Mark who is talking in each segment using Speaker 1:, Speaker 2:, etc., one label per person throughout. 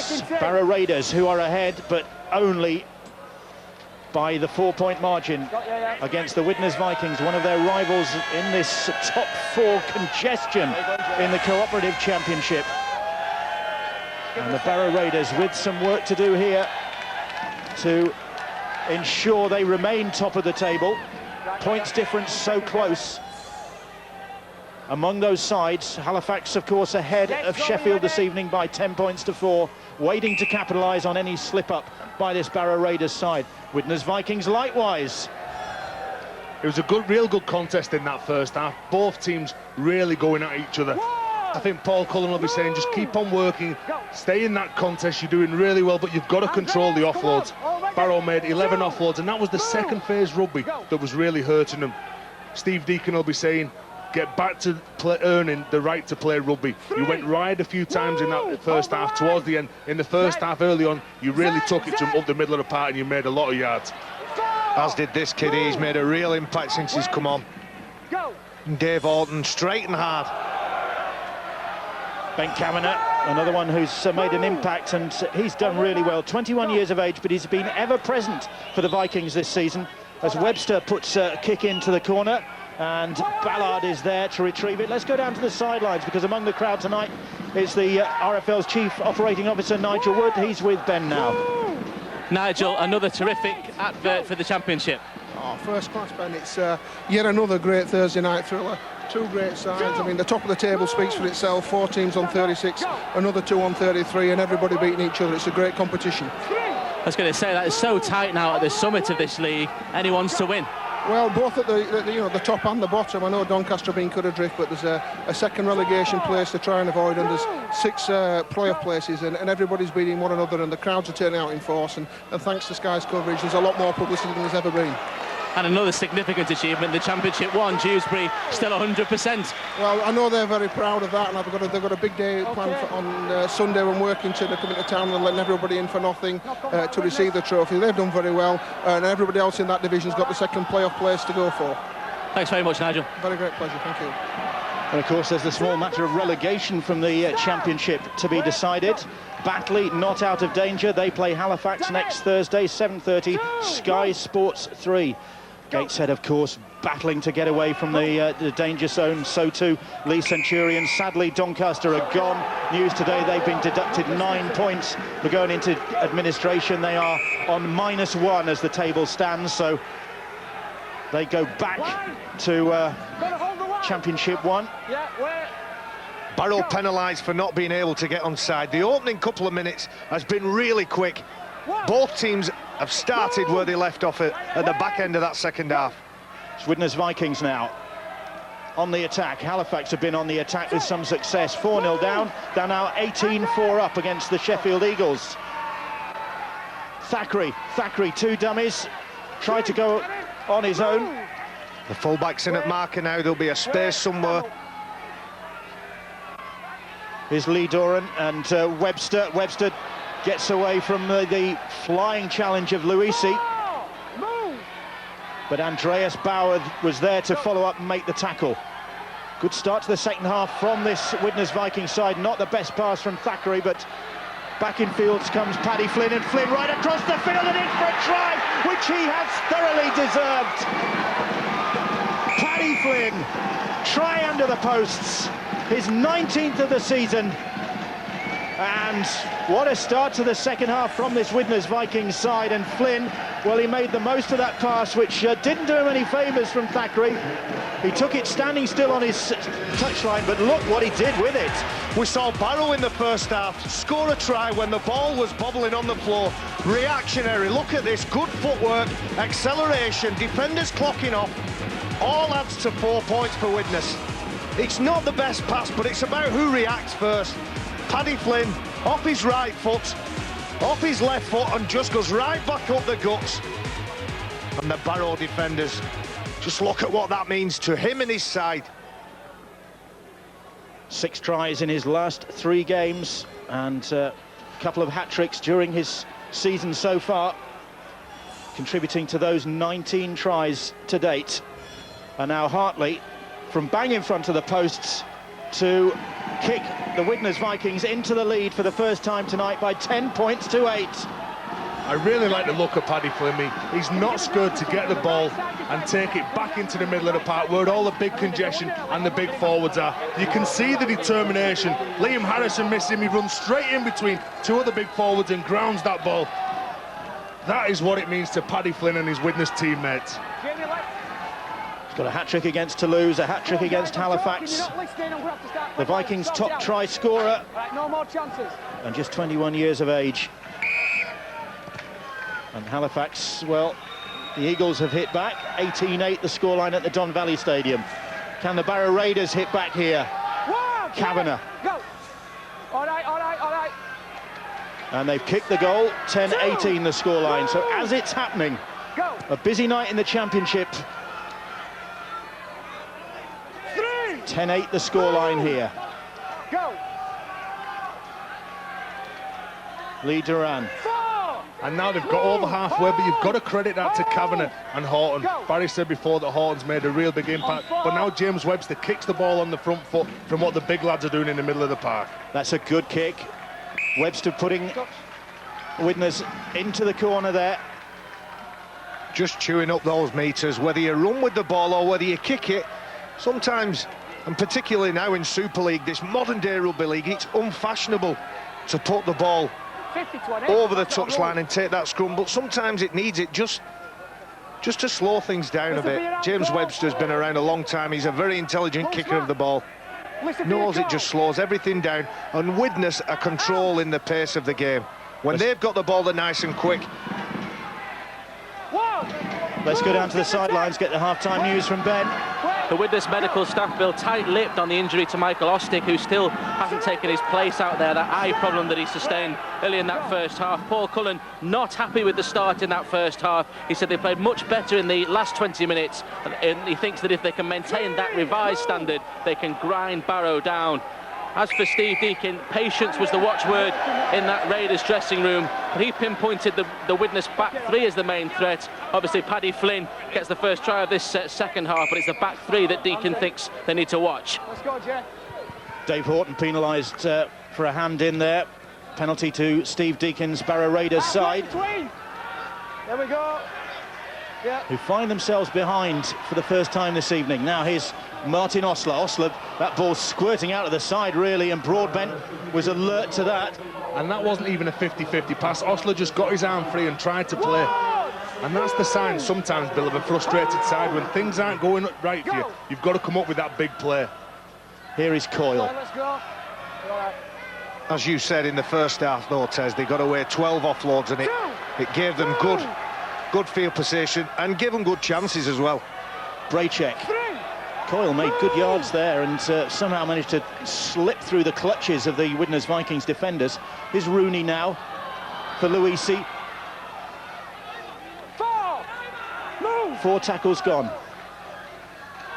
Speaker 1: It's Barrow Raiders who are ahead, but only by the 4-point margin against the Widnes Vikings, one of their rivals in this top 4 congestion in the Cooperative Championship. And the Barrow Raiders with some work to do here to ensure they remain top of the table. Points difference so close among those sides. Halifax, of course, ahead of Sheffield this evening by 10 points to 4, waiting to capitalise on any slip-up by this Barrow Raiders side. Widnes Vikings likewise.
Speaker 2: It was a real good contest in that first half. Both teams really going at each other. I think Paul Cullen will be saying, just keep on working, stay in that contest, you're doing really well, but you've got to control the offloads. Barrow made 11 offloads, and that was the second phase rugby that was really hurting them. Steve Deacon will be saying, get back to earning the right to play rugby. You went wide a few times in that first half towards the end. In the first half early on, you really took it to him up the middle of the park and you made a lot of yards.
Speaker 3: As did this kid. He's made a real impact since he's come on. And Dave Alton, straight and hard.
Speaker 1: Ben Kavanagh, another one who's made an impact, and he's done really well. 21 years of age, but he's been ever present for the Vikings this season as Webster puts a kick into the corner. And Ballard is there to retrieve it. Let's go down to the sidelines, because among the crowd tonight is the RFL's Chief Operating Officer, Nigel Wood. He's with Ben now.
Speaker 4: Nigel, another terrific advert for the championship.
Speaker 5: Oh, first class, Ben. It's yet another great Thursday night thriller. 2 great sides. I mean, the top of the table speaks for itself. 4 teams on 36, another 2 on 33, and everybody beating each other. It's a great competition.
Speaker 4: I was going to say, that is so tight now at the summit of this league. Anyone's to win.
Speaker 5: Well, both at the top and the bottom. I know Doncaster have been cut adrift, but there's a second relegation place to try and avoid, and there's 6 playoff places, and everybody's beating one another, and the crowds are turning out in force, and thanks to Sky's coverage, there's a lot more publicity than there's ever been.
Speaker 4: And another significant achievement, the Championship won. Dewsbury still 100%.
Speaker 5: Well, I know they're very proud of that, and they've got a big day planned on Sunday when Workington are coming to town and letting everybody in for nothing to receive the trophy. They've done very well, and everybody else in that division's got the second playoff place to go for.
Speaker 4: Thanks very much, Nigel.
Speaker 5: Very great pleasure, thank you.
Speaker 1: And of course, there's the small matter of relegation from the Championship to be decided. Batley not out of danger. They play Halifax next Thursday, 7:30, Sky Sports 3. Gateshead, of course, battling to get away from the danger zone. So too Lee Centurion. Sadly, Doncaster are gone. News today, they've been deducted 9 points for going into administration. They are on -1 as the table stands, so they go back to Championship 1.
Speaker 3: Barrow penalised for not being able to get onside. The opening couple of minutes has been really quick. Both teams have started where they left off at the back end of that second half.
Speaker 1: It's Widnes Vikings now on the attack. Halifax have been on the attack with some success. 4-0 down. They're now 18-4 up against the Sheffield Eagles. Thackeray, 2 dummies, tried to go on his own.
Speaker 3: The fullback's in at marker now. There'll be a space somewhere.
Speaker 1: Here's Lee Doran and Webster. Webster gets away from the flying challenge of Luisi. But Andreas Bauer was there to follow up and make the tackle. Good start to the second half from this Widnes Viking side. Not the best pass from Thackeray, but back in fields comes Paddy Flynn, and Flynn right across the field and in for a try, which he has thoroughly deserved. Paddy Flynn, try under the posts, his 19th of the season. And what a start to the second half from this Widnes Vikings side. And Flynn, well, he made the most of that pass, which didn't do him any favours from Thackeray. He took it standing still on his touchline, but look what he did with it.
Speaker 3: We saw Barrow in the first half score a try when the ball was bobbling on the floor. Reactionary, look at this, good footwork, acceleration, defenders clocking off. All adds to 4 points for Widnes. It's not the best pass, but it's about who reacts first. Paddy Flynn, off his right foot, off his left foot, and just goes right back up the guts. And the Barrow defenders, just look at what that means to him and his side.
Speaker 1: 6 tries in his last 3 games, and a couple of hat-tricks during his season so far, contributing to those 19 tries to date. And now Hartley, from bang in front of the posts to kick the Widnes Vikings into the lead for the first time tonight by 10 points to 8.
Speaker 2: I really like the look of Paddy Flynn. He's not scared to get the ball and take it back into the middle of the park where all the big congestion and the big forwards are. You can see the determination. Liam Harrison missed him. He runs straight in between two other big forwards and grounds that ball. That is what it means to Paddy Flynn and his Widnes teammates.
Speaker 1: He's got a hat-trick against Toulouse, a hat-trick against Halifax. The Vikings' top try scorer, and just 21 years of age. And Halifax, well, the Eagles have hit back. 18-8 the scoreline at the Don Valley Stadium. Can the Barrow Raiders hit back here? Kavanagh.
Speaker 6: Go. All right.
Speaker 1: And they've kicked the goal. 10-18 the scoreline. So as it's happening, a busy night in the championship. 10-8 the scoreline here.
Speaker 6: Go.
Speaker 2: Lee Duran. And now they've got over halfway, but you've got to credit that to Kavanagh and Horton. Barry said before that Horton's made a real big impact, but now James Webster kicks the ball on the front foot from what the big lads are doing in the middle of the park.
Speaker 1: That's a good kick. Webster putting Widnes into the corner there.
Speaker 3: Just chewing up those meters, whether you run with the ball or whether you kick it. Sometimes, and particularly now in Super League, this modern day rugby league, it's unfashionable to put the ball over the touchline and take that scrum, but sometimes it needs it just to slow things down a bit. James Webster's been around a long time. He's a very intelligent kicker of the ball. Knows it just slows everything down, and Widnes are controlling the pace of the game. When they've got the ball, they're nice and quick.
Speaker 1: Let's go down to the sidelines, get the half-time news from Ben.
Speaker 4: The Widnes medical staff feel tight-lipped on the injury to Michael Ostick, who still hasn't taken his place out there, that eye problem that he sustained early in that first half. Paul Cullen not happy with the start in that first half. He said they played much better in the last 20 minutes, and he thinks that if they can maintain that revised standard, they can grind Barrow down. As for Steve Deakin, patience was the watchword in that Raiders dressing room, but he pinpointed the Widnes back three as the main threat. Obviously Paddy Flynn gets the first try of this second half, but it's the back three that Deakin thinks they need to watch.
Speaker 6: Let's go, Jay.
Speaker 1: Dave Horton penalised for a hand in there. Penalty to Steve Deakin's Barrow Raiders side.
Speaker 6: There we go. Yeah.
Speaker 1: Who find themselves behind for the first time this evening. Now here's Martin Osler. Osler, that ball squirting out of the side really, and Broadbent was alert to that.
Speaker 2: And that wasn't even a 50-50 pass. Osler just got his arm free and tried to play. And that's the sign sometimes, Bill, of a frustrated side. When things aren't going right for you, you've got to come up with that big play.
Speaker 1: Here is Coyle.
Speaker 6: Let's go.
Speaker 3: As you said in the first half, though, Tez, they got away 12 offloads, and it gave them good field position and give them good chances as well.
Speaker 1: Braycheck. Coyle made good yards there and somehow managed to slip through the clutches of the Widnes Vikings defenders. Here's Rooney now for Luisi. 4 tackles gone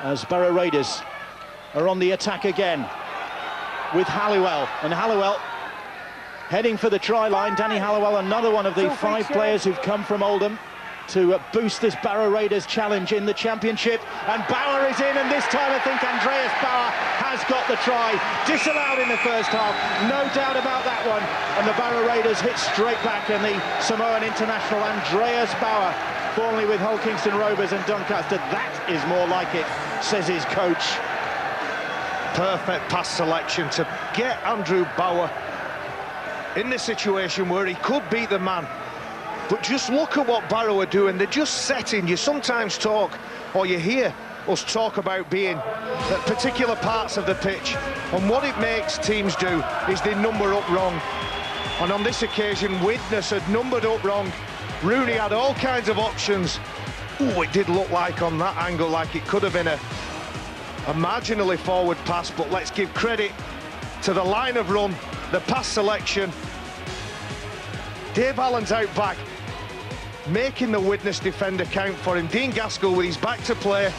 Speaker 1: as Barrow Raiders are on the attack again with Halliwell, and Halliwell heading for the try line. Danny Halliwell, another one of the 5 players who've come from Oldham to boost this Barrow Raiders challenge in the championship, and Bauer is in, and this time I think Andreas Bauer has got the try. Disallowed in the first half, no doubt about that one, and the Barrow Raiders hit straight back, and the Samoan international Andreas Bauer, formerly with Hull Kingston Rovers and Doncaster, that is more like it, says his coach.
Speaker 3: Perfect pass selection to get Andrew Bauer in the situation where he could beat the man. But just look at what Barrow are doing. They're just setting. You sometimes talk, or you hear us talk about being at particular parts of the pitch, and what it makes teams do is they number up wrong. And on this occasion, Widnes had numbered up wrong. Rooney had all kinds of options. Oh, it did look like on that angle like it could have been a marginally forward pass, but let's give credit to the line of run, the pass selection. Dave Allen's out back, making the Widnes defender count for him. Dean Gaskell with his back to play.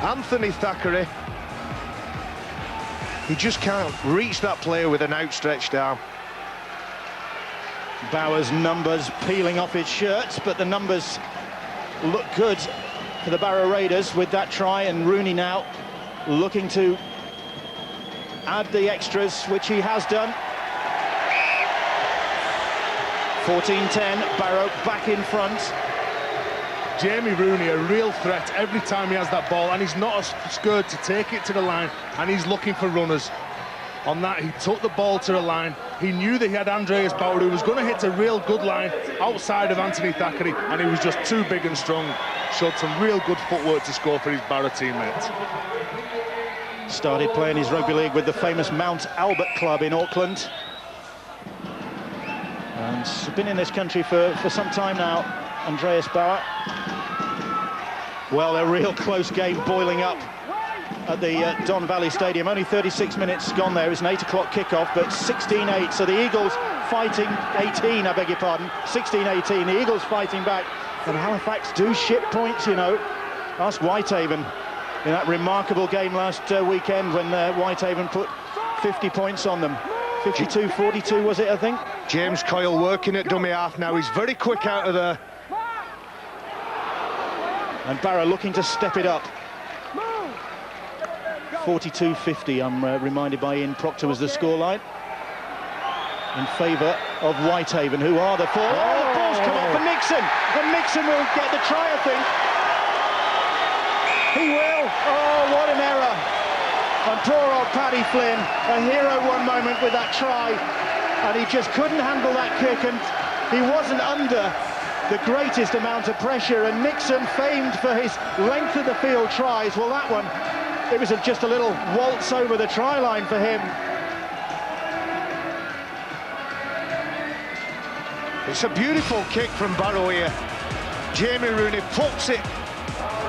Speaker 3: Anthony Thackeray. He just can't reach that player with an outstretched arm.
Speaker 1: Bauer's numbers peeling off his shirts, but the numbers look good for the Barrow Raiders with that try, and Rooney now looking to add the extras, which he has done. 14-10, Barrow back in front.
Speaker 2: Jamie Rooney, a real threat every time he has that ball, and he's not scared to take it to the line, and he's looking for runners. On that, he took the ball to the line. He knew that he had Andreas Bauer, who was going to hit a real good line outside of Anthony Thackeray, and he was just too big and strong. Showed some real good footwork to score for his Barrow teammates.
Speaker 1: Started playing his rugby league with the famous Mount Albert club in Auckland. And he's been in this country for some time now, Andreas Bauer. Well, a real close game boiling up at the Don Valley Stadium. Only 36 minutes gone there. It's an 8 o'clock kickoff, but 16-8. So the Eagles fighting, 18, I beg your pardon, 16-18. The Eagles fighting back. And Halifax do ship points, you know. Ask Whitehaven in that remarkable game last weekend when Whitehaven put 50 points on them. 52-42 was it, I think?
Speaker 3: James Coyle working at dummy half now. He's very quick out of there.
Speaker 1: And Barrow looking to step it up. 42-50, I'm reminded by Ian Proctor was the scoreline. In favour of Whitehaven, who are the four. Oh, the ball's come up for Nixon. And Nixon will get the try, I think. He will. Oh, what an error. And poor old Paddy Flynn, a hero one moment with that try. And he just couldn't handle that kick, and he wasn't under the greatest amount of pressure. And Nixon, famed for his length of the field tries, well, that one, it was just a little waltz over the try line for him.
Speaker 3: It's a beautiful kick from Barrow here. Jamie Rooney puts it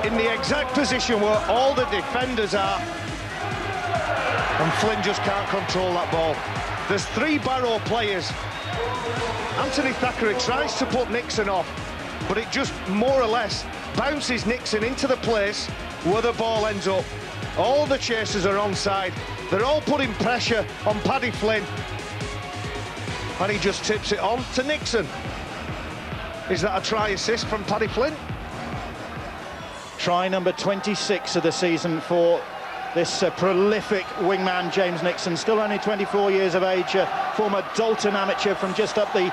Speaker 3: in the exact position where all the defenders are. And Flynn just can't control that ball. There's 3 Barrow players. Anthony Thackeray tries to put Nixon off, but it just more or less bounces Nixon into the place where the ball ends up. All the chasers are onside. They're all putting pressure on Paddy Flynn. And he just tips it on to Nixon. Is that a try assist from Paddy Flynn?
Speaker 1: Try number 26 of the season for this prolific wingman, James Nixon. Still only 24 years of age, former Dalton amateur from just up the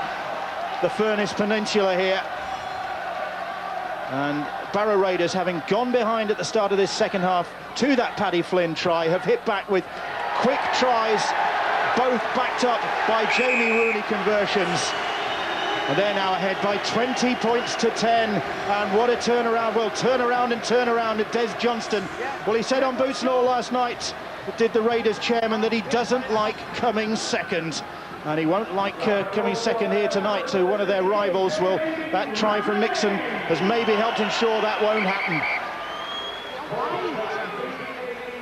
Speaker 1: Furness Peninsula here. And Barrow Raiders, having gone behind at the start of this second half to that Paddy Flynn try, have hit back with quick tries, both backed up by Jamie Rooney conversions. And they're now ahead by 20 points to 10. And what a turnaround. Well, turn around at Des Johnston. Well, he said on Boots and All last night, did the Raiders chairman, that he doesn't like coming second. And he won't like coming second here tonight to one of their rivals. Well, that try from Nixon has maybe helped ensure that won't happen.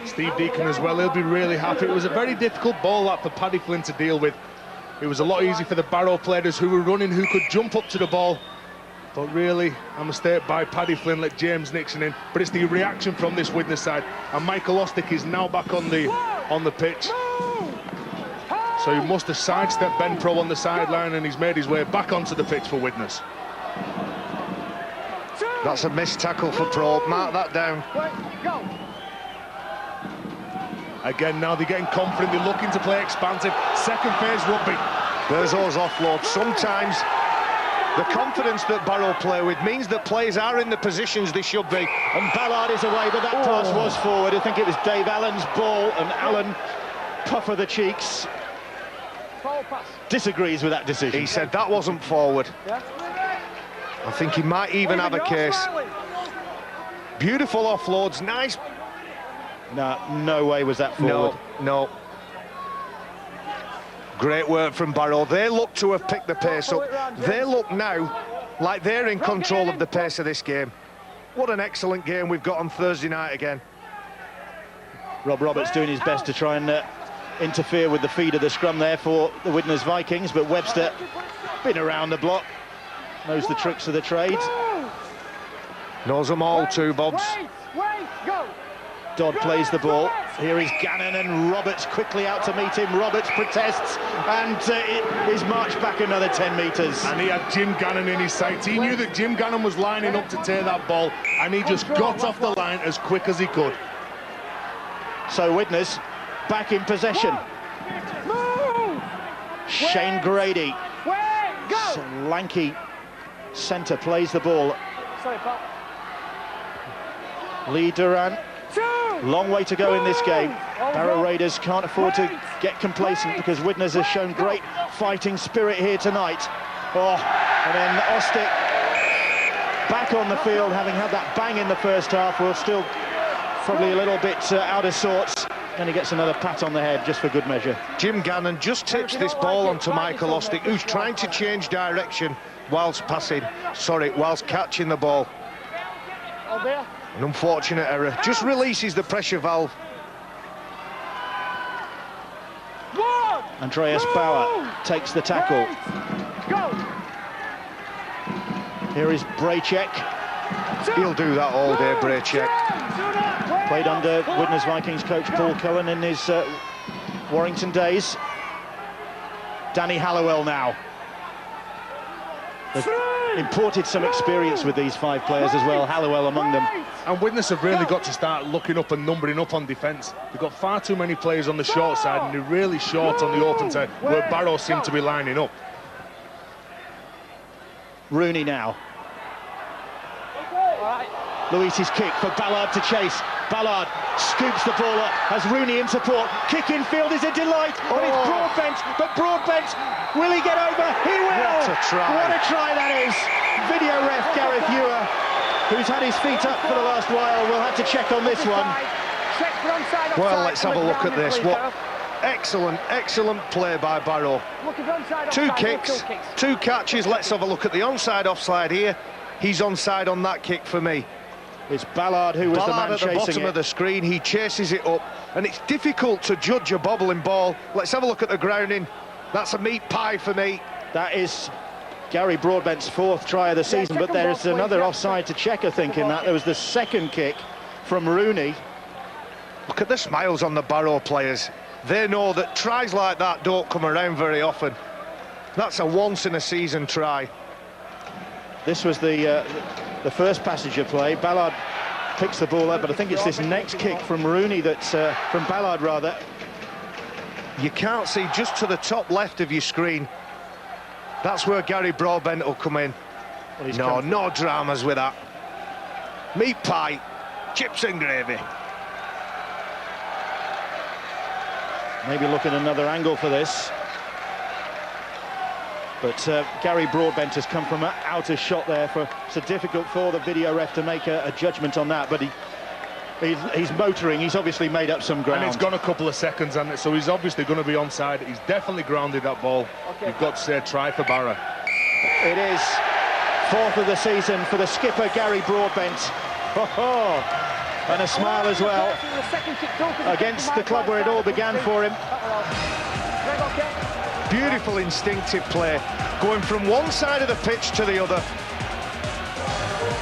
Speaker 2: Steve Deacon as well, he'll be really happy. It was a very difficult ball that for Paddy Flynn to deal with. It was a lot easier for the Barrow players who were running, who could jump up to the ball. But really, a mistake by Paddy Flynn, let James Nixon in. But it's the reaction from this Widnes side. And Michael Ostick is now back on the pitch. So he must have sidestepped Ben Pro on the sideline, and he's made his way back onto the pitch for Widnes.
Speaker 3: That's a missed tackle for Pro. Mark that down.
Speaker 2: Again, now they're getting confident, they're looking to play expansive. Second phase rugby.
Speaker 3: There's those offloads. Sometimes the confidence that Barrow play with means that players are in the positions they should be.
Speaker 1: And Ballard is away, but that pass was forward. I think it was Dave Allen's ball, and Allen, puff of the cheeks, disagrees with that decision.
Speaker 3: He said that wasn't forward. I think he might even have a case. Beautiful offloads, nice.
Speaker 1: No way was that forward.
Speaker 3: No. Great work from Barrow. They look to have picked the pace up. They look now like they're in control of the pace of this game. What an excellent game we've got on Thursday night again.
Speaker 1: Rob Roberts doing his best to try and interfere with the feed of the scrum there for the Widnes Vikings, but Webster been around the block, knows the tricks of the trade.
Speaker 3: Knows them all too, Bobs.
Speaker 1: Dodd plays the ball. Here is Gannon, and Roberts quickly out to meet him. Roberts protests and is marched back another 10 metres.
Speaker 2: And he had Jim Gannon in his sights. He knew that Jim Gannon was lining up to take that ball, and he just got off the line as quick as he could.
Speaker 1: So Widnes back in possession.
Speaker 6: Move!
Speaker 1: Shane Grady,
Speaker 6: Go!
Speaker 1: so lanky centre, plays the ball.
Speaker 6: Sorry, pal.
Speaker 1: Lee Duran, long way to go in this game.
Speaker 6: Oh,
Speaker 1: Barrow Raiders can't afford to get complacent because Widnes has shown great fighting spirit here tonight. Oh, and then Ostick back on the field, having had that bang in the first half, will still probably a little bit out of sorts. And he gets another pat on the head just for good measure.
Speaker 3: Jim Gannon just tips this ball onto Michael Ostick, who's trying to change direction whilst catching the ball. An unfortunate error. Just releases the pressure valve.
Speaker 1: Andreas Bauer takes the tackle. Here is Braychek.
Speaker 3: He'll do that all day, Braychek.
Speaker 1: Played under Widnes Vikings coach Paul Cullen in his Warrington days. Danny Halliwell now. They've imported some experience with these 5 players as well, Halliwell among them.
Speaker 2: And Widnes have really got to start looking up and numbering up on defence. They've got far too many players on the short side and they're really short on the open side, where Barrow seem to be lining up.
Speaker 1: Rooney now. Luis's kick for Ballard to chase. Ballard scoops the ball up, has Rooney in support. Kick in field is a delight, but it's Broadbent. But Broadbent, will he get over? He will!
Speaker 3: What a try.
Speaker 1: What a try that is. Video ref Gareth Ewer, who's had his feet up for the last while, will have to check on this one.
Speaker 3: Well, let's have a look at this. What excellent play by Barrow. 2 kicks, 2 catches. Let's have a look at the onside offside here. He's onside on that kick for me.
Speaker 1: It's Ballard who was the man
Speaker 3: at the
Speaker 1: chasing
Speaker 3: bottom
Speaker 1: it.
Speaker 3: of the screen. He chases it up, and it's difficult to judge a bobbling ball. Let's have a look at the grounding. That's a meat pie for me.
Speaker 1: That is Gary Broadbent's 4th try of the season, but there's another offside to check, I think, in that. There was the second kick from Rooney.
Speaker 3: Look at the smiles on the Barrow players. They know that tries like that don't come around very often. That's a once-in-a-season try.
Speaker 1: This was the first passage of play. Ballard picks the ball up, but I think it's this next kick from Rooney that's from Ballard rather.
Speaker 3: You can't see just to the top left of your screen. That's where Gary Broadbent will come in. Well, no dramas with that. Meat pie, chips and gravy.
Speaker 1: Maybe look at another angle for this. But Gary Broadbent has come from an outer shot there. It's difficult for the video ref to make a judgment on that, but he's motoring. He's obviously made up some ground.
Speaker 2: And it's gone a couple of seconds, and so he's obviously going to be onside. He's definitely grounded that ball. You've got to say try for Barrow.
Speaker 1: It is 4th of the season for the skipper, Gary Broadbent. And a smile as well against the club where it all began for him.
Speaker 3: Beautiful instinctive play, going from one side of the pitch to the other.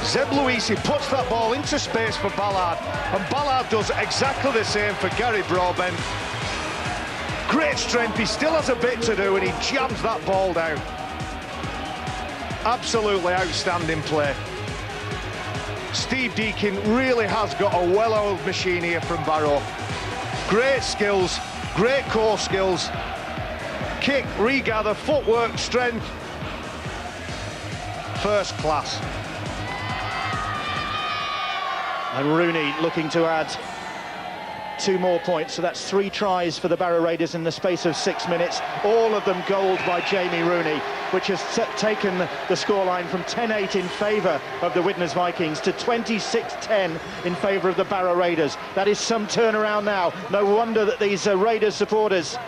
Speaker 3: Zeb Luisi puts that ball into space for Ballard, and Ballard does exactly the same for Gary Broadbent. Great strength, he still has a bit to do, and he jams that ball down. Absolutely outstanding play. Steve Deakin really has got a well-oiled machine here from Barrow. Great skills, great core skills. Kick, regather, footwork, strength. First class.
Speaker 1: And Rooney looking to add 2 more points, so that's 3 tries for the Barrow Raiders in the space of 6 minutes, all of them goaled by Jamie Rooney, which has taken the scoreline from 10-8 in favour of the Widnes Vikings to 26-10 in favour of the Barrow Raiders. That is some turnaround now. No wonder that these Raiders supporters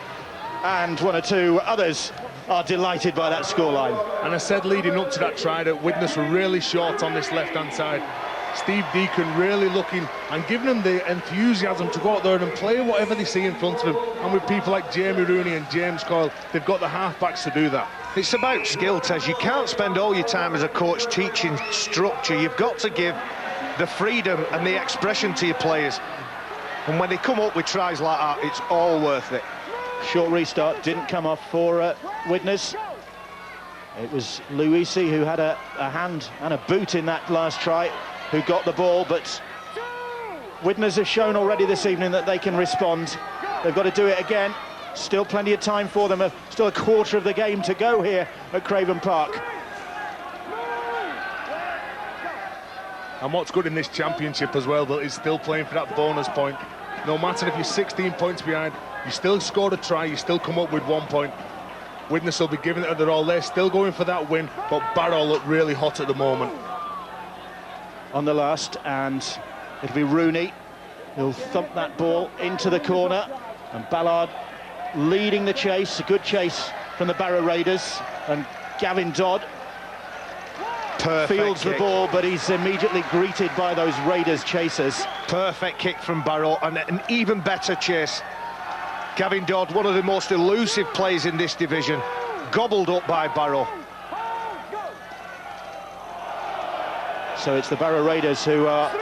Speaker 1: and 1 or 2 others are delighted by that scoreline.
Speaker 2: And I said leading up to that try that Widnes were really short on this left-hand side. Steve Deakin really looking and giving them the enthusiasm to go out there and play whatever they see in front of them. And with people like Jamie Rooney and James Coyle, they've got the half-backs to do that.
Speaker 3: It's about skill, Tez. You can't spend all your time as a coach teaching structure. You've got to give the freedom and the expression to your players. And when they come up with tries like that, it's all worth it.
Speaker 1: Short restart didn't come off for Widnes. It was Luisi who had a hand and a boot in that last try, who got the ball, but Widnes have shown already this evening that they can respond. They've got to do it again. Still plenty of time for them. Still a quarter of the game to go here at Craven Park.
Speaker 2: And what's good in this championship as well, that is still playing for that bonus point. No matter if you're 16 points behind, you still scored a try, you still come up with 1 point. Widnes will be giving it their all. They're still going for that win, but Barrow look really hot at the moment.
Speaker 1: On the last, and it'll be Rooney. He'll thump that ball into the corner, and Ballard leading the chase. A good chase from the Barrow Raiders, and Gavin Dodd fields the ball, but he's immediately greeted by those Raiders chasers.
Speaker 3: Perfect kick from Barrow, and an even better chase. Gavin Dodd, one of the most elusive players in this division, gobbled up by Barrow.
Speaker 1: So it's the Barrow Raiders who are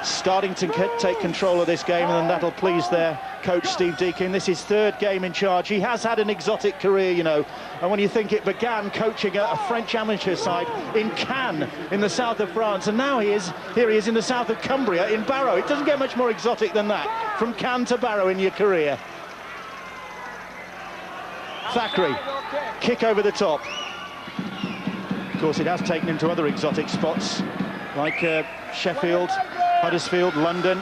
Speaker 1: starting to take control of this game, and that'll please their coach Steve Deakin. This is his third game in charge. He has had an exotic career, you know, and when you think it began coaching a French amateur side in Cannes in the south of France, and now here he is in the south of Cumbria in Barrow. It doesn't get much more exotic than that, from Cannes to Barrow in your career. Thackeray, kick over the top. Of course, it has taken him to other exotic spots, like Sheffield, Huddersfield, London,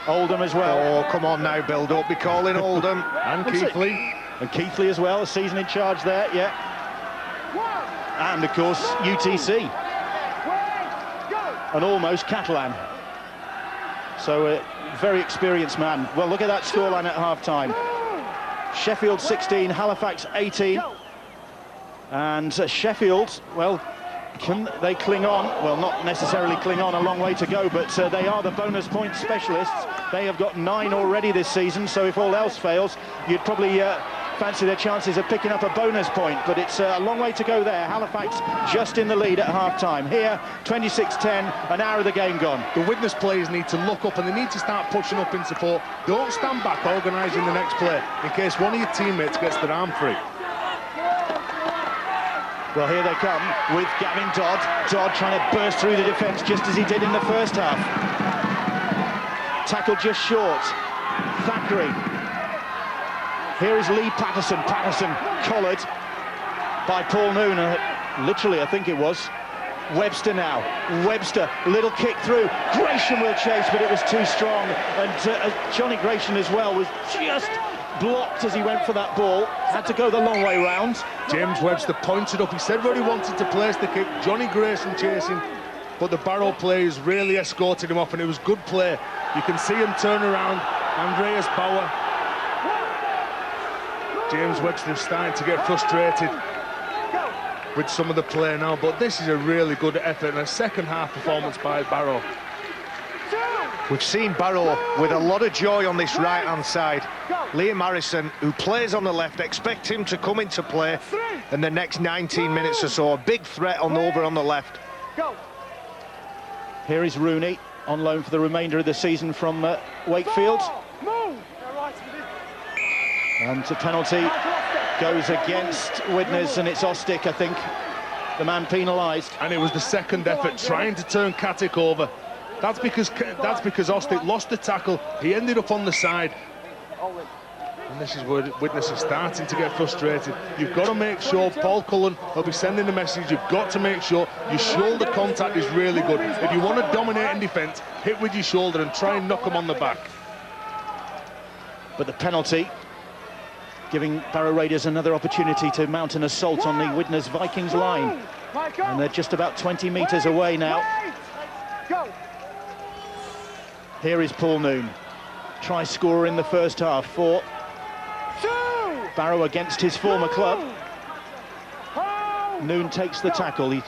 Speaker 1: Oldham as well.
Speaker 3: Oh, come on now, build up, be calling Oldham.
Speaker 2: And Keighley.
Speaker 1: And Keighley as well, a season in charge there, yeah. And, of course, UTC. And almost Catalan. So, a very experienced man. Well, look at that scoreline at half-time. Sheffield 16, Halifax 18. And Sheffield, well, can they cling on? Well, not necessarily cling on, a long way to go, but they are the bonus point specialists. They have got 9 already this season, so if all else fails, you'd probably fancy their chances of picking up a bonus point, but it's a long way to go there. Halifax just in the lead at half-time. Here, 26-10, an hour of the game gone.
Speaker 2: The Widnes players need to look up and they need to start pushing up in support. Don't stand back organising the next play in case one of your teammates gets their arm free.
Speaker 1: Well, here they come with Gavin Dodd. Dodd trying to burst through the defence just as he did in the first half. Tackle just short. Thackeray. Here is Lee Patterson. Patterson collared by Paul Noon. Literally, I think it was. Webster now. Webster, little kick through. Gratian will chase, but it was too strong. And Johnny Gratian as well was just blocked as he went for that ball. Had to go the long way round.
Speaker 2: James Webster pointed up. He said where he wanted to place the kick. Johnny Grayson chasing, but the Barrow players really escorted him off, and it was good play. You can see him turn around. Andreas Bauer. James Webster starting to get frustrated with some of the play now, but this is a really good effort and a second half performance by Barrow.
Speaker 3: We've seen Barrow with a lot of joy on this right-hand side. Liam Harrison, who plays on the left, expect him to come into play in the next 19 minutes or so. A big threat over on the left.
Speaker 1: Here is Rooney on loan for the remainder of the season from Wakefield. And the penalty goes against Widnes, and it's Ostick, I think, the man penalised.
Speaker 2: And it was the second effort trying to turn Katic over. That's because Ostick lost the tackle. He ended up on the side. And this is where Widnes is starting to get frustrated. You've got to make sure, Paul Cullen will be sending the message, you've got to make sure your shoulder contact is really good. If you want to dominate in defence, hit with your shoulder and try and knock them on the back.
Speaker 1: But the penalty giving Barrow Raiders another opportunity to mount an assault on the Widnes Vikings line. And they're just about 20 metres away now. Here is Paul Noon. Try scorer in the first half for Barrow against his former club. Noon takes the tackle. He's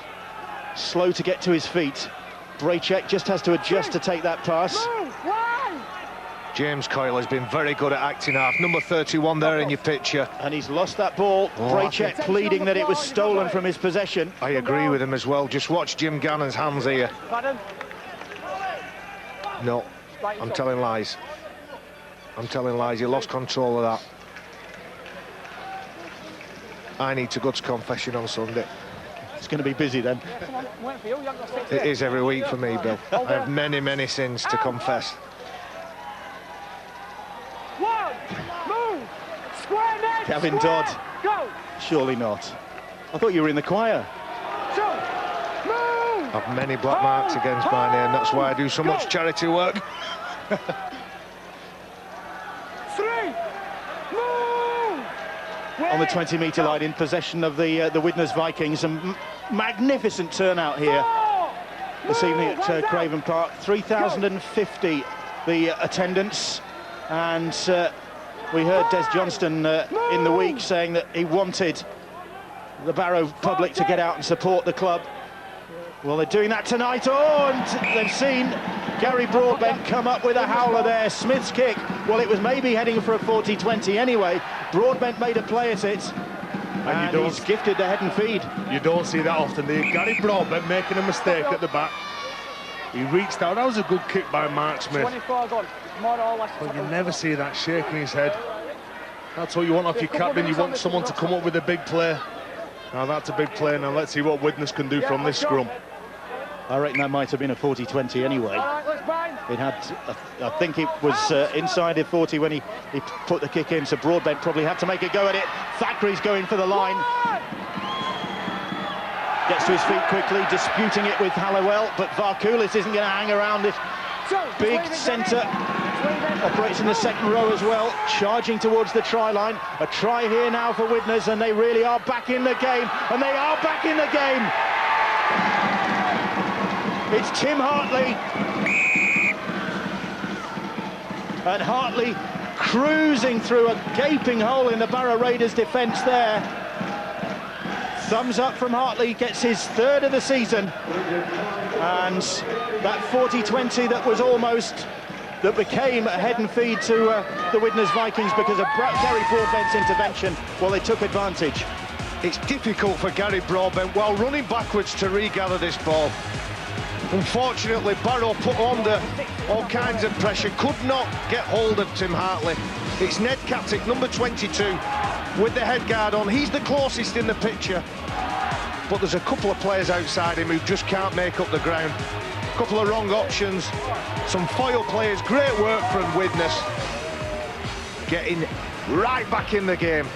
Speaker 1: slow to get to his feet. Braychek just has to adjust to take that pass.
Speaker 3: James Coyle has been very good at acting half. Number 31 there in your picture.
Speaker 1: And he's lost that ball. Braychek pleading that it was stolen from his possession.
Speaker 3: I agree with him as well. Just watch Jim Gannon's hands here. No, I'm telling lies. I'm telling lies. He lost control of that. I need to go to confession on Sunday.
Speaker 1: It's going to be busy then.
Speaker 3: It is every week for me, Bill. I have many, many sins to confess.
Speaker 1: Gavin Dodd.
Speaker 6: Go.
Speaker 1: Surely not. I thought you were in the choir.
Speaker 3: I have many black marks against my name. That's why I do so much charity work.
Speaker 6: 3. Move.
Speaker 1: On the 20-metre line, in possession of the Widnes Vikings. A magnificent turnout here this evening at Craven Park. 3,050 the attendance, and we heard Des Johnston in the week saying that he wanted the Barrow public to get out and support the club. Well, they're doing that tonight. Oh, and they've seen Gary Broadbent come up with a howler there. Smith's kick, well, it was maybe heading for a 40-20 anyway. Broadbent made a play at it, and he's gifted the head and feed.
Speaker 2: You don't see that often, do you? Gary Broadbent making a mistake at the back. He reached out. That was a good kick by Mark Smith.
Speaker 6: 24 gone. More or less.
Speaker 2: But you never see that shaking his head. That's what you want off your captain. You want someone to come up with a big play. Now that's a big play. Now let's see what Widnes can do from this scrum.
Speaker 1: I reckon that might have been a 40-20 anyway. It had, I think it was inside the 40 when he put the kick in, so Broadbent probably had to make a go at it. Thackeray's going for the line. Gets to his feet quickly, disputing it with Halliwell, but Varkulis isn't going to hang around this big centre. Operates in the second row as well, charging towards the try line. A try here now for Widnes, and they really are back in the game, and they are back in the game. It's Tim Hartley, and Hartley cruising through a gaping hole in the Barrow Raiders' defence there. Thumbs up from Hartley, gets his 3rd of the season, and that 40-20 that became a head and feed to the Widnes Vikings because of Gary Broadbent's intervention. Well, they took advantage.
Speaker 3: It's difficult for Gary Broadbent while running backwards to regather this ball. Unfortunately, Barrow put under all kinds of pressure, could not get hold of Tim Hartley. It's Ned Katic, number 22, with the head guard on. He's the closest in the picture, but there's a couple of players outside him who just can't make up the ground. A couple of wrong options, some foil players, great work from Widnes, getting right back in the game.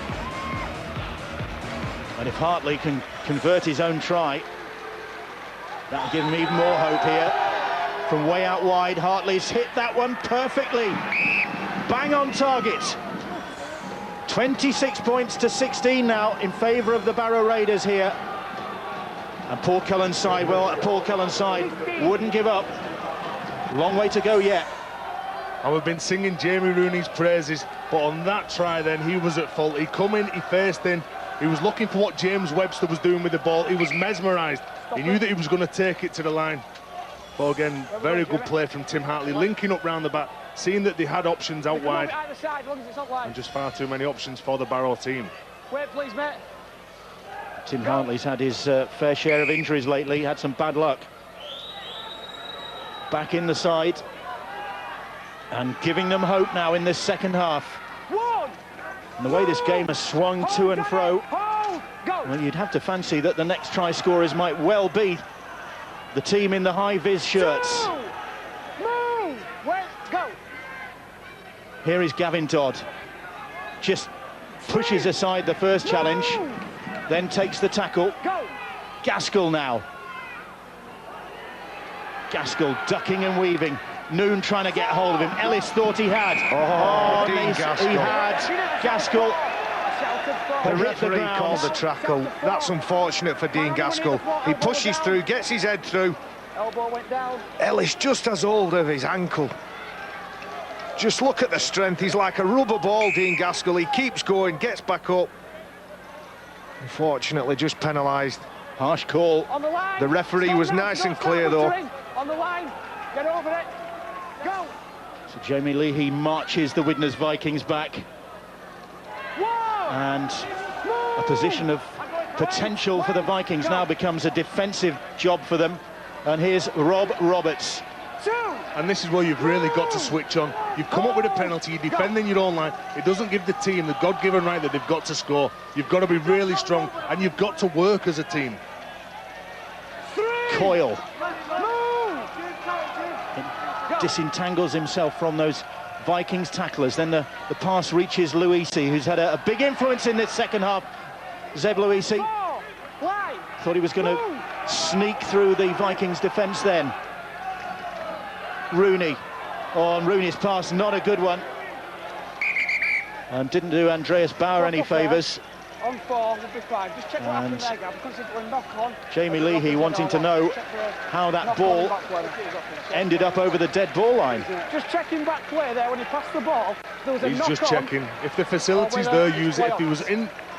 Speaker 1: And if Hartley can convert his own try, that'll give him even more hope here. From way out wide, Hartley's hit that one perfectly. Bang on target. 26 points to 16 now in favour of the Barrow Raiders here. And Paul Cullen's side, well, Paul Cullen's side wouldn't give up. Long way to go yet.
Speaker 2: And we've been singing Jamie Rooney's praises, but on that try then, he was at fault. He come in, he faced in, he was looking for what James Webster was doing with the ball. He was mesmerised. He knew that he was going to take it to the line. But again, very good play from Tim Hartley, linking up round the back, seeing that they had options out wide, and just far too many options for the Barrow team.
Speaker 6: Wait, please, mate.
Speaker 1: Tim Hartley's had his fair share of injuries lately, had some bad luck. Back in the side, and giving them hope now in this second half. And the way this game has swung to and fro, well, you'd have to fancy that the next try scorers might well be the team in the high-vis shirts.
Speaker 6: Move. Wait, go.
Speaker 1: Here is Gavin Dodd. Just pushes aside the first challenge, then takes the tackle.
Speaker 6: Go.
Speaker 1: Gaskell now. Gaskell ducking and weaving. Noon trying to get hold of him. Ellis thought he had.
Speaker 3: Dean Gaskell.
Speaker 1: He had. Gaskell.
Speaker 3: The referee called the tackle. That's unfortunate for Dean Gaskell. He pushes through, gets his head through.
Speaker 6: Elbow went down.
Speaker 3: Ellis just has hold of his ankle. Just look at the strength. He's like a rubber ball, Dean Gaskell. He keeps going, gets back up. Unfortunately, just penalised.
Speaker 1: Harsh call.
Speaker 6: On the line.
Speaker 3: The referee was nice and clear, though.
Speaker 6: On the line. Get over it. Go.
Speaker 1: So Jamie Leahy marches the Widnes Vikings back. And a position of potential for the Vikings now becomes a defensive job for them. And here's Rob Roberts.
Speaker 2: And this is where you've really got to switch on. You've come up with a penalty, you're defending your own line. It doesn't give the team the God-given right that they've got to score. You've got to be really strong, and you've got to work as a team.
Speaker 1: Coyle disentangles himself from those Vikings tacklers. Then the pass reaches Luisi, who's had a big influence in this second half. Zeb Luisi thought he was going to sneak through the Vikings defence then. Rooney. On Rooney's pass, not a good one. And didn't do Andreas Bauer any favours.
Speaker 6: On 4 would be fine. Just check what happened there, Gav, because it was knock on.
Speaker 1: Jamie Leahy wanting to know how that ball ended up over the dead ball line.
Speaker 6: Just checking back play there when he passed the ball. There was a
Speaker 2: He's
Speaker 6: knock
Speaker 2: just
Speaker 6: on.
Speaker 2: checking. If the facilities there, use it.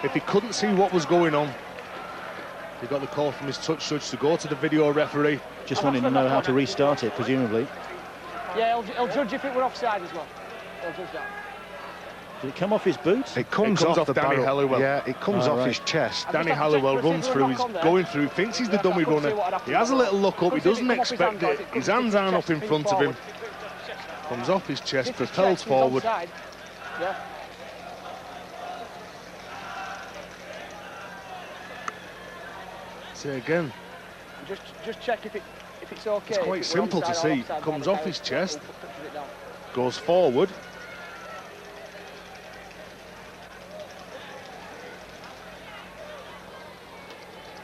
Speaker 2: If he couldn't see what was going on, he got the call from his touch judge to go to the video referee.
Speaker 1: Just wanting to know how to restart it, presumably.
Speaker 6: Yeah, he'll judge if it were offside as well. He'll judge that.
Speaker 1: Did it come off his boots?
Speaker 7: It comes off the
Speaker 2: Danny
Speaker 7: barrow.
Speaker 2: Halliwell.
Speaker 7: Yeah, it comes off his chest.
Speaker 2: Danny Halliwell runs through, he's going through, thinks he's the dummy runner. He has a little look up, he doesn't expect it. His hands aren't up in front of him. Comes off his chest, propels forward.
Speaker 6: Yeah.
Speaker 2: Say again.
Speaker 6: Just check if it's okay.
Speaker 2: It's quite simple to see. Comes off his chest, goes forward.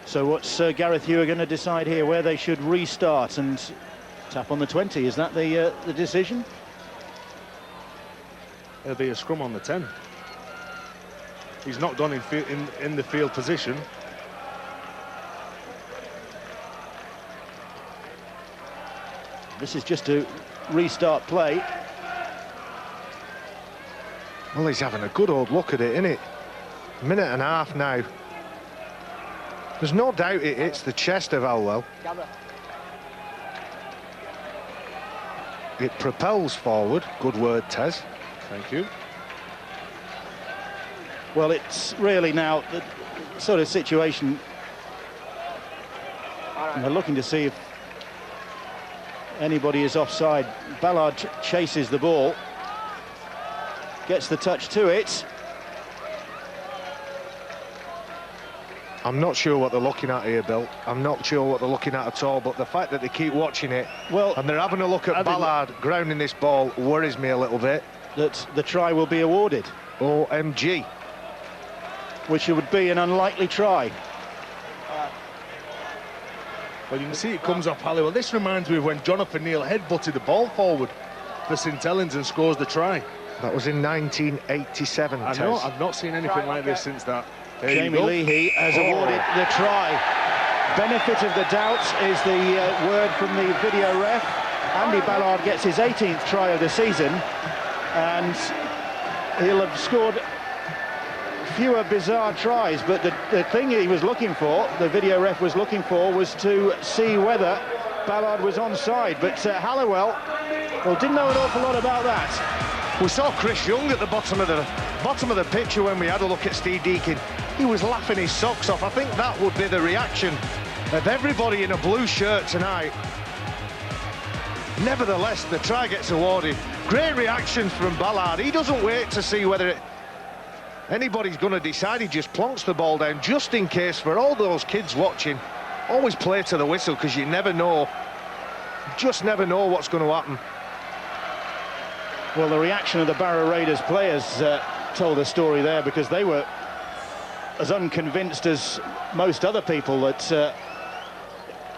Speaker 1: So what's Gareth Hewer going to decide here, where they should restart and tap on the 20? Is that the decision?
Speaker 2: There'll be a scrum on the 10. He's not gone in the field position.
Speaker 1: This is just to restart play.
Speaker 7: Well, he's having a good old look at it, isn't it? Minute and a half now. There's no doubt it hits the chest of Halliwell. It propels forward. Good word, Tez.
Speaker 2: Thank you.
Speaker 1: Well, it's really now the sort of situation. They're looking to see if anybody is offside. Ballard chases the ball, gets the touch to it.
Speaker 7: I'm not sure what they're looking at here, Bill. I'm not sure what they're looking at at all, but the fact that they keep watching it,
Speaker 1: well,
Speaker 7: and they're having a look at Ballard grounding this ball worries me a little bit.
Speaker 1: That the try will be awarded.
Speaker 7: OMG.
Speaker 1: Which would be an unlikely try.
Speaker 2: Well, you can see it comes off Halliwell. This reminds me of when Jonathan Neal headbutted the ball forward for St Helens and scores the try.
Speaker 7: That was in 1987,
Speaker 2: I know, I've not seen anything like this since that.
Speaker 1: Jamie Leahy has awarded the try. Benefit of the doubt is the word from the video ref. Andy Ballard gets his 18th try of the season, and he'll have scored fewer bizarre tries, but the thing he was looking for, the video ref was looking for, was to see whether Ballard was onside. But Halliwell, well, didn't know an awful lot about that.
Speaker 7: We saw Chris Young at the bottom of the picture when we had a look at Steve Deakin. He was laughing his socks off. I think that would be the reaction of everybody in a blue shirt tonight. Nevertheless, the try gets awarded. Great reaction from Ballard. He doesn't wait to see whether anybody's going to decide. He just plonks the ball down just in case. For all those kids watching, always play to the whistle, because you never know. Just never know what's going to happen.
Speaker 1: Well, the reaction of the Barrow Raiders players told a story there, because they were as unconvinced as most other people that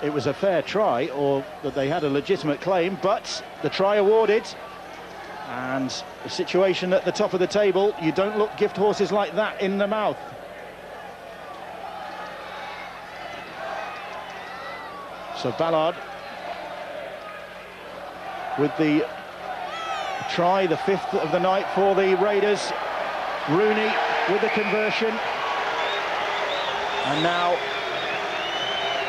Speaker 1: it was a fair try, or that they had a legitimate claim. But the try awarded, and the situation at the top of the table, you don't look gift horses like that in the mouth. So Ballard with the try, the 5th of the night for the Raiders. Rooney with the conversion, and now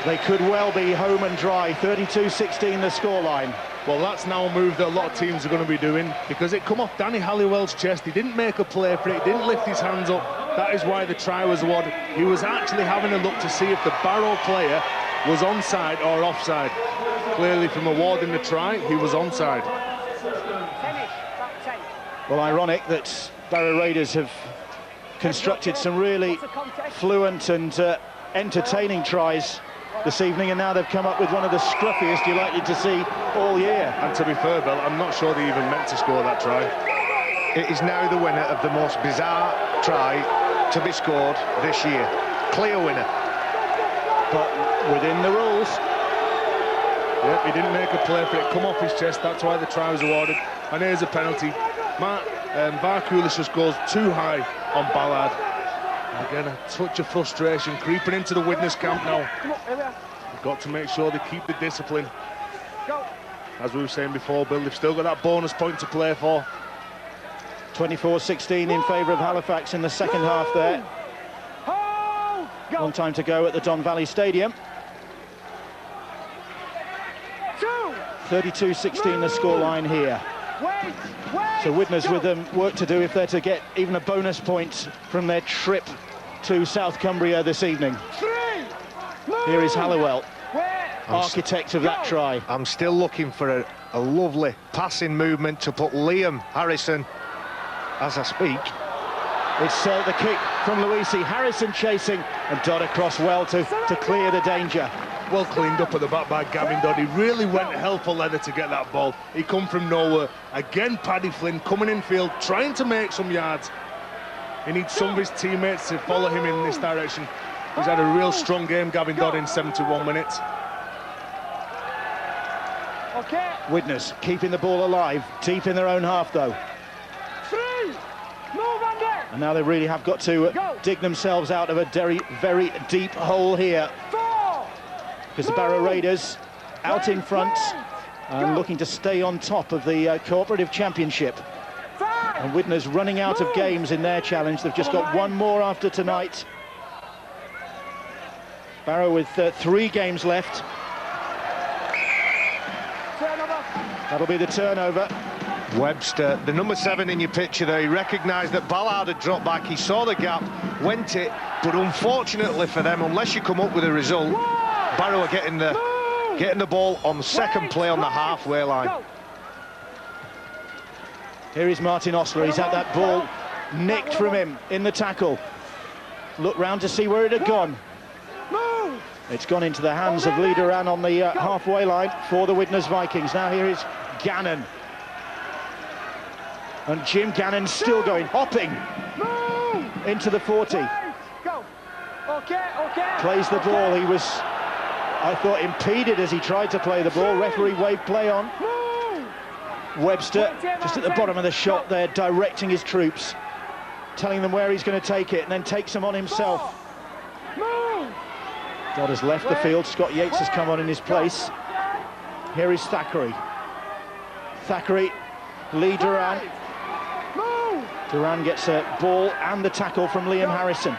Speaker 1: they could well be home and dry. 32-16 the scoreline.
Speaker 2: Well, that's now a move that a lot of teams are going to be doing, because it come off Danny Halliwell's chest. He didn't make a play for it, he didn't lift his hands up. That is why the try was awarded. He was actually having a look to see if the Barrow player was onside or offside. Clearly, from awarding the try, he was onside.
Speaker 1: Well, ironic that Barrow Raiders have constructed some really fluent and entertaining tries this evening, and now they've come up with one of the scruffiest you're likely to see all year.
Speaker 2: And to be fair, Bill, I'm not sure they even meant to score that try.
Speaker 7: It is now the winner of the most bizarre try to be scored this year. Clear winner.
Speaker 1: But within the rules.
Speaker 2: Yep, he didn't make a play for it, come off his chest, that's why the try was awarded. And here's a penalty. Barkulis just goes too high on Ballard. And again, a touch of frustration creeping into the Widnes camp now. They've got to make sure they keep the discipline. As we were saying before, Bill, they've still got that bonus point to play for.
Speaker 1: 24-16 in favour of Halifax in the second half there. Long time to go at the Don Valley Stadium. 32-16 the scoreline here. So Widnes with them work to do if they're to get even a bonus point from their trip to South Cumbria this evening. Here is Halliwell, architect of that try.
Speaker 7: I'm still looking for a lovely passing movement to put Liam Harrison as I speak.
Speaker 1: It's the kick from Luisi. Harrison chasing and Dodd across well to clear the danger.
Speaker 2: Well cleaned up at the back by Gavin Dodd. He really went hell for leather to get that ball. He come from nowhere. Again, Paddy Flynn coming in field, trying to make some yards. He needs some of his teammates to follow him in this direction. He's had a real strong game, Gavin Dodd, in 71 minutes.
Speaker 1: Widnes keeping the ball alive, deep in their own half though. And now they really have got to dig themselves out of a very, very deep hole here. Because the Barrow Raiders out in front and looking to stay on top of the Cooperative Championship. And Widnes running out of games in their challenge. They've just got one more after tonight. Barrow with 3 games left. That'll be the turnover.
Speaker 7: Webster, the number 7 in your picture there, he recognised that Ballard had dropped back, he saw the gap, went it, but unfortunately for them, unless you come up with a result, Barrow are getting the ball on the second play on the halfway line.
Speaker 1: Here is Martin Osler, he's had that ball nicked from him in the tackle. Look round to see where it had gone. It's gone into the hands of Lee Duran on the halfway line for the Widnes Vikings. Now here is Gannon. And Jim Gannon still going, hopping into the 40. Plays the ball. He was, I thought, impeded as he tried to play the ball. Referee waved play on. Webster just at the bottom of the shot there, directing his troops, telling them where he's going to take it, and then takes them on himself. Dodd has left the field. Scott Yates has come on in his place. Here is Thackeray. Thackeray, Lee Duran. Duran gets a ball and the tackle from Liam Harrison.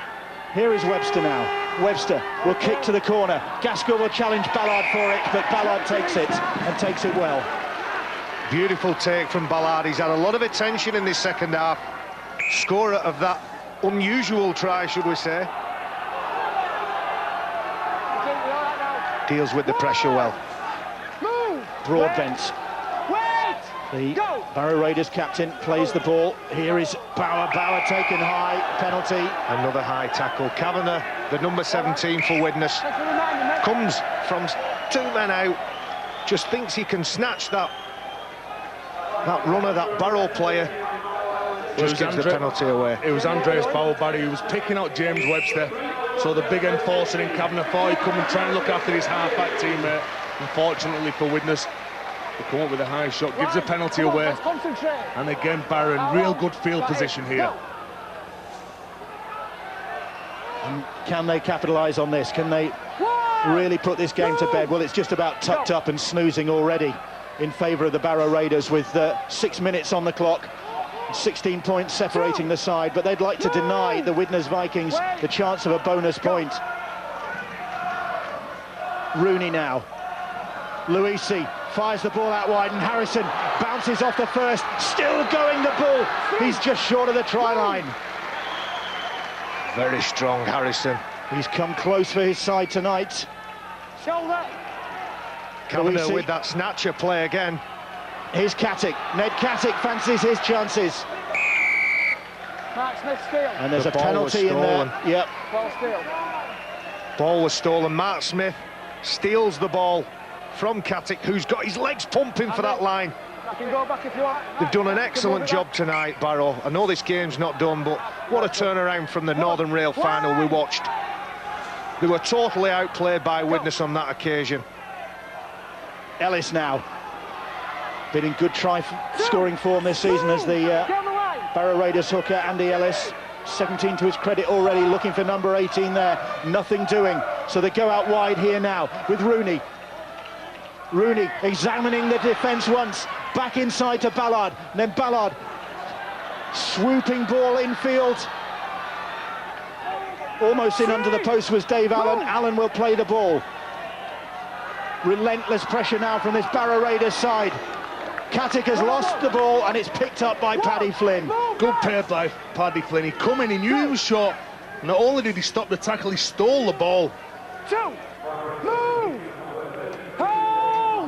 Speaker 1: Here is Webster now. Webster will kick to the corner. Gaskell will challenge Ballard for it, but Ballard takes it and takes it well.
Speaker 7: Beautiful take from Ballard. He's had a lot of attention in this second half. Scorer of that unusual try, should we say. Deals with the pressure well.
Speaker 1: Broadbent. The Barrow Raiders captain plays the ball. Here is Bauer. Bauer taken high. Penalty.
Speaker 7: Another high tackle. Kavanagh, the number 17 for Widnes, comes from 2 men out. Just thinks he can snatch that runner, that Barrow player. Just gives the penalty away.
Speaker 2: It was Andreas Bauer, Barry, who was picking out James Webster. So the big enforcer in Kavanagh thought he'd come and try and look after his half-back teammate. Unfortunately for Widnes, they come up with a high shot, gives a penalty away. And again, Barrow in real good field position here.
Speaker 1: And can they capitalise on this? Can they really put this game to bed? Well, it's just about tucked up and snoozing already in favour of the Barrow Raiders with 6 minutes on the clock. 16 points separating the side, but they'd like to deny the Widnes Vikings the chance of a bonus point. Rooney now. Luisi fires the ball out wide and Harrison bounces off the first, still going the ball. He's just short of the try line.
Speaker 7: Very strong, Harrison.
Speaker 1: He's come close for his side tonight.
Speaker 6: Shoulder.
Speaker 7: Kavanagh with that snatcher play again.
Speaker 1: Here's Katic. Ned Katic fancies his chances.
Speaker 6: Mark Smith steal.
Speaker 1: And there's
Speaker 7: The
Speaker 1: a
Speaker 7: ball
Speaker 1: penalty
Speaker 7: was
Speaker 1: in there.
Speaker 7: stolen.
Speaker 1: Yep.
Speaker 6: Ball steal.
Speaker 7: Ball was stolen. Mark Smith steals the ball from Katic, who's got his legs pumping for that line.
Speaker 6: I can go back if you want.
Speaker 7: They've done an excellent job tonight, Barrow. I know this game's not done, but what a turnaround from the Northern Rail final we watched. They were totally outplayed by Widnes on that occasion.
Speaker 1: Ellis now. Been in good try-scoring form this season as the Barrow Raiders hooker, Andy Ellis. 17 to his credit already, looking for number 18 there. Nothing doing, so they go out wide here now with Rooney. Rooney examining the defence once, back inside to Ballard, and then Ballard swooping ball infield. Almost in under the post was Dave Allen. Allen will play the ball. Relentless pressure now from this Barrow Raiders side. Katic has lost the ball and it's picked up by Paddy Flynn.
Speaker 2: Good play by Paddy Flynn. He come in, he knew he was short. Not only did he stop the tackle, he stole the ball.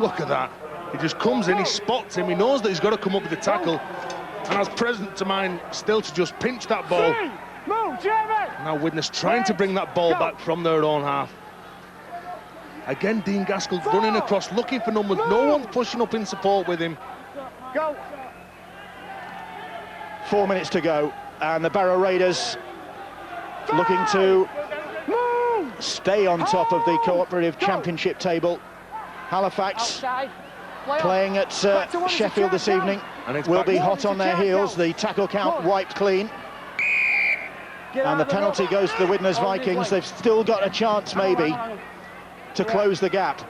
Speaker 2: Look at that. He just comes in, he spots him, he knows that he's got to come up with the tackle, and has presence to mind still to just pinch that ball. Now Widnes trying to bring that ball back from their own half. Again, Dean Gaskell's running across, looking for numbers. No one's pushing up in support with him.
Speaker 1: 4 minutes to go, and the Barrow Raiders looking to stay on top of the Cooperative Championship table. Halifax playing at Sheffield this evening will be hot on their heels. The tackle count wiped clean. And the penalty goes to the Widnes Vikings. They've still got a chance, maybe, to close the gap.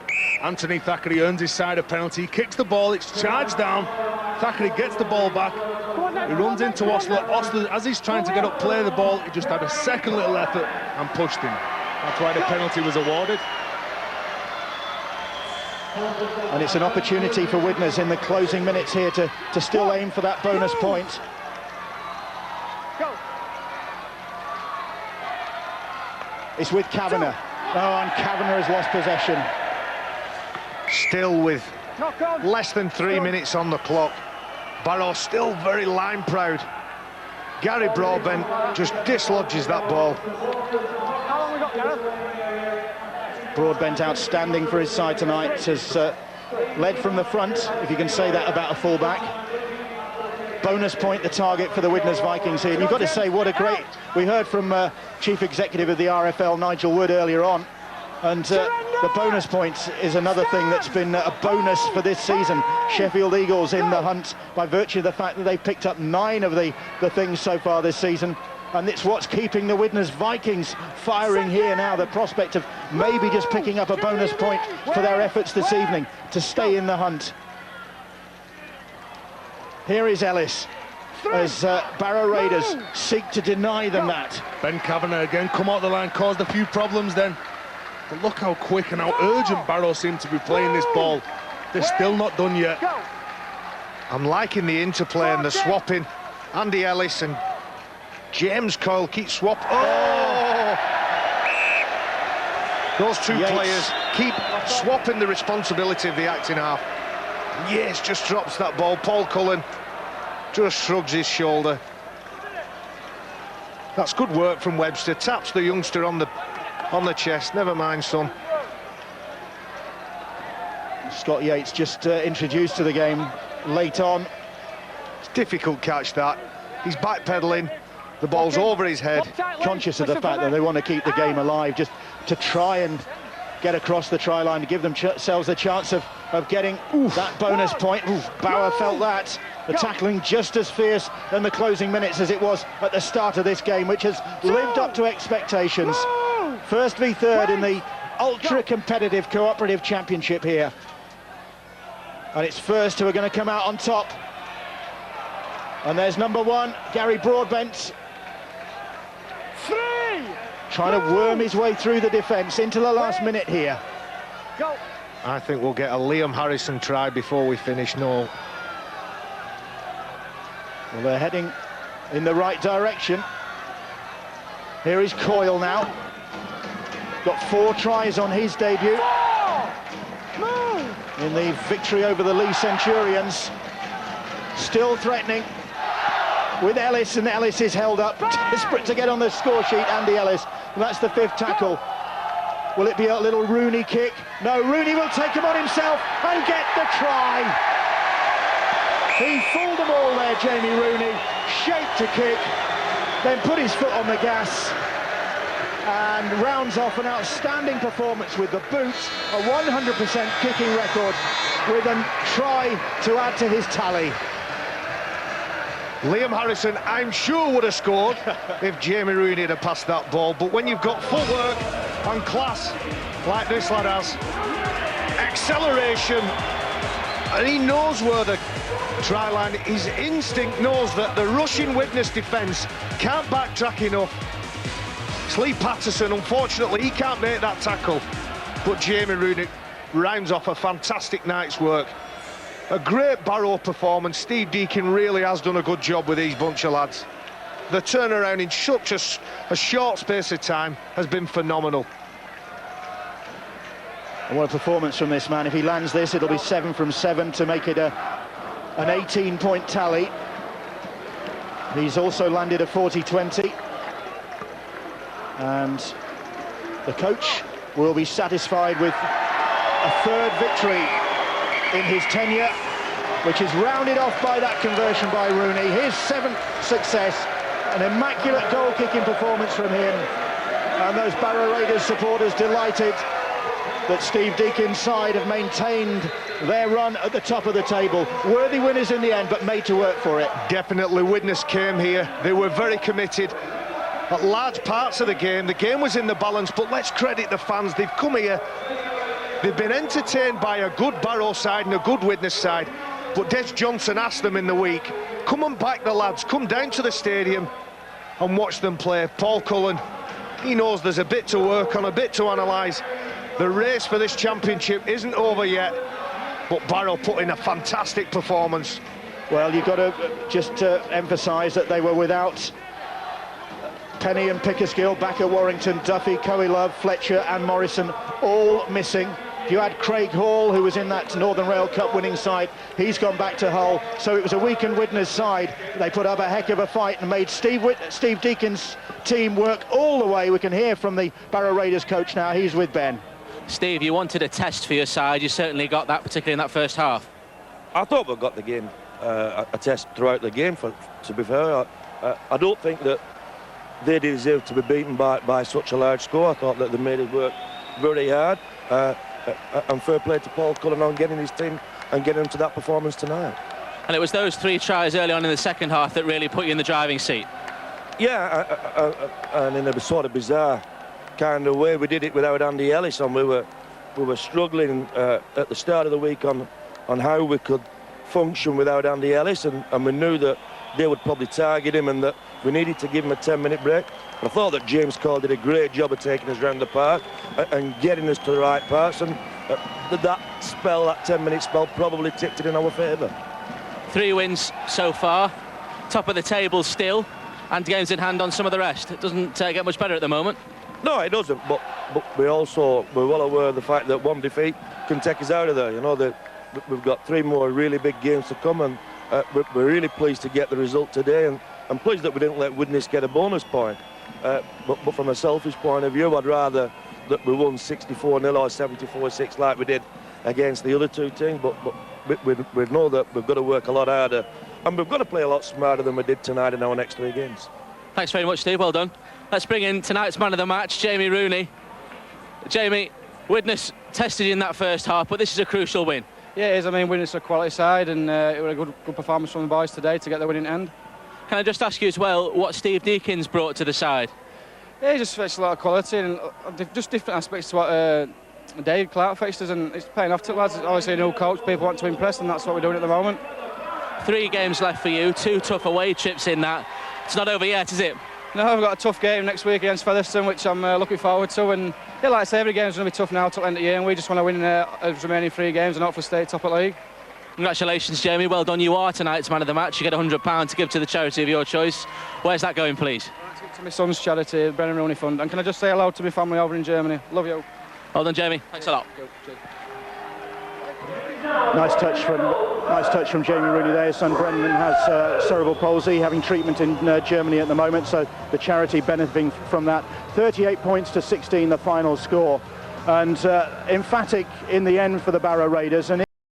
Speaker 2: Anthony Thackeray earns his side of penalty. He kicks the ball, it's charged down. Thackeray gets the ball back. He runs into Osler. Osler, as he's trying to get up, play the ball, he just had a second little effort and pushed him. That's why the penalty was awarded.
Speaker 1: And it's an opportunity for Widnes in the closing minutes here to still aim for that bonus point. It's with Kavanagh. Oh, and Kavanagh has lost possession.
Speaker 7: Still with less than 3 minutes on the clock. Barrow still very line proud. Gary Broadbent just dislodges that ball.
Speaker 6: How long we got, Gareth?
Speaker 1: Broadbent outstanding for his side tonight, has led from the front, if you can say that about a fullback. Bonus point the target for the Widnes Vikings here. And you've got to say what a great... We heard from Chief Executive of the RFL, Nigel Wood, earlier on. And the bonus point is another thing that's been a bonus for this season. Sheffield Eagles in the hunt by virtue of the fact that they've picked up 9 of the things so far this season. And it's what's keeping the Widnes Vikings firing here now, the prospect of maybe just picking up a bonus point for their efforts this evening to stay in the hunt. Here is Ellis as Barrow Raiders seek to deny them that.
Speaker 2: Ben Kavanagh again come out the line, caused a few problems then. But look how quick and how urgent Barrow seem to be playing this ball. They're still not done yet.
Speaker 7: I'm liking the interplay and the swapping. Andy Ellis and James Coyle keep swapping. Oh! Those two players keep swapping the responsibility of the acting half. Yes, just drops that ball. Paul Cullen just shrugs his shoulder. That's good work from Webster. Taps the youngster on the chest. Never mind, son.
Speaker 1: Scott Yates just introduced to the game late on.
Speaker 7: It's a difficult catch, that. He's backpedaling. The ball's over his head.
Speaker 1: Conscious of the fact that they want to keep the game alive, just to try and get across the try line to give themselves a chance of getting that bonus point. Bauer felt that. The tackling just as fierce in the closing minutes as it was at the start of this game, which has lived up to expectations. First v third in the ultra-competitive Cooperative Championship here. And it's first who are going to come out on top. And there's number 1, Gary Broadbent. Trying to worm his way through the defence into the last minute here.
Speaker 7: I think we'll get a Liam Harrison try before we finish. No.
Speaker 1: Well, they're heading in the right direction. Here is Coyle now. Got 4 tries on his debut in the victory over the Lee Centurions. Still threatening with Ellis, and Ellis is held up, desperate to get on the score sheet. Andy Ellis, and that's the 5th tackle. Will it be a little Rooney kick? No, Rooney will take him on himself and get the try. He fooled them all there, Jamie Rooney. Shaped to kick, then put his foot on the gas and rounds off an outstanding performance with the boot, a 100% kicking record with a try to add to his tally.
Speaker 3: Liam Harrison, I'm sure, would have scored if Jamie Rooney had passed that ball, but when you've got footwork and class like this lad has, acceleration, and he knows where the try line, his instinct knows that the rushing Widnes defence can't backtrack enough. It's Lee Patterson, unfortunately, he can't make that tackle, but Jamie Rooney rounds off a fantastic night's work. A great Barrow performance. Steve Deakin really has done a good job with these bunch of lads. The turnaround in such a short space of time has been phenomenal.
Speaker 1: And what a performance from this man. If he lands this, it'll be 7 from 7 to make it an 18-point tally. He's also landed a 40-20. And the coach will be satisfied with a third victory in his tenure, which is rounded off by that conversion by Rooney. His 7th success, an immaculate goal-kicking performance from him. And those Barrow Raiders supporters delighted that Steve Deakin's side have maintained their run at the top of the table. Worthy winners in the end, but made to work for it.
Speaker 3: Definitely, Widnes came here. They were very committed at large parts of the game. The game was in the balance, but let's credit the fans. They've come here. They've been entertained by a good Barrow side and a good Widnes side. But Des Johnson asked them in the week, come and back the lads, come down to the stadium and watch them play. Paul Cullen, he knows there's a bit to work on, a bit to analyse. The race for this championship isn't over yet, but Barrow put in a fantastic performance.
Speaker 1: Well, you've got to just emphasise that they were without Penny and Pickersgill back at Warrington, Duffy, Coe-Love, Fletcher and Morrison all missing. You had Craig Hall, who was in that Northern Rail Cup winning side. He's gone back to Hull. So it was a weakened Widnes side. They put up a heck of a fight and made Steve Deakin's team work all the way. We can hear from the Barrow Raiders coach now. He's with Ben.
Speaker 4: Steve, you wanted a test for your side. You certainly got that, particularly in that first half.
Speaker 8: I thought we got the game, a test throughout the game, to be fair. I don't think that they deserve to be beaten by such a large score. I thought that they made it work very hard. And fair play to Paul Cullen on getting his team and getting them to that performance tonight.
Speaker 4: And it was those 3 tries early on in the second half that really put you in the driving seat.
Speaker 8: Yeah, and in a sort of bizarre kind of way, we did it without Andy Ellis, and we were struggling at the start of the week on how we could function without Andy Ellis, and we knew that they would probably target him and that we needed to give him a 10-minute break. I thought that James Cole did a great job of taking us around the park and getting us to the right parts, and that 10-minute spell probably tipped it in our favour. 3 wins so far, top of the table still, and games in hand on some of the rest. It doesn't get much better at the moment. No, it doesn't, but we're well aware of the fact that one defeat can take us out of there. You know, that we've got 3 more really big games to come, and we're really pleased to get the result today, and I'm pleased that we didn't let Widnes get a bonus point. But from a selfish point of view, I'd rather that we won 64-0 or 74-6 like we did against the other 2 teams. But we know that we've got to work a lot harder, and we've got to play a lot smarter than we did tonight in our next 3 games.
Speaker 4: Thanks very much, Steve. Well done. Let's bring in tonight's man of the match, Jamie Rooney. Jamie, Widnes tested you in that first half, but this is a crucial win.
Speaker 6: Yeah, it is. I mean, Widnes are a quality side, and it was a good performance from the boys today to get the winning end.
Speaker 4: Can I just ask you as well what Steve Deakin's brought to the side?
Speaker 6: Yeah, he just fetched a lot of quality and just different aspects to what Dave Clark fetched us, and it's paying off to the lads. Obviously a new coach, people want to impress, and that's what we're doing at the moment.
Speaker 4: 3 games left for you, 2 tough away trips in that. It's not over yet, is it?
Speaker 6: No, we've got a tough game next week against Featherstone, which I'm looking forward to, and yeah, like I say, every game's going to be tough now till the end of the year, and we just want to win the remaining 3 games and hopefully stay top of the league.
Speaker 4: Congratulations, Jamie. Well done. You are tonight's man of the match. You get £100 to give to the charity of your choice. Where's that going, please?
Speaker 6: To my son's charity, the Brennan Rooney Fund. And can I just say hello to my family over in Germany? Love you.
Speaker 4: Well done, Jamie. Thanks a lot.
Speaker 1: Nice touch from Jamie Rooney there. His son Brendan has cerebral palsy, having treatment in Germany at the moment, so the charity benefiting from that. 38 points to 16, the final score. and emphatic in the end for the Barrow Raiders. And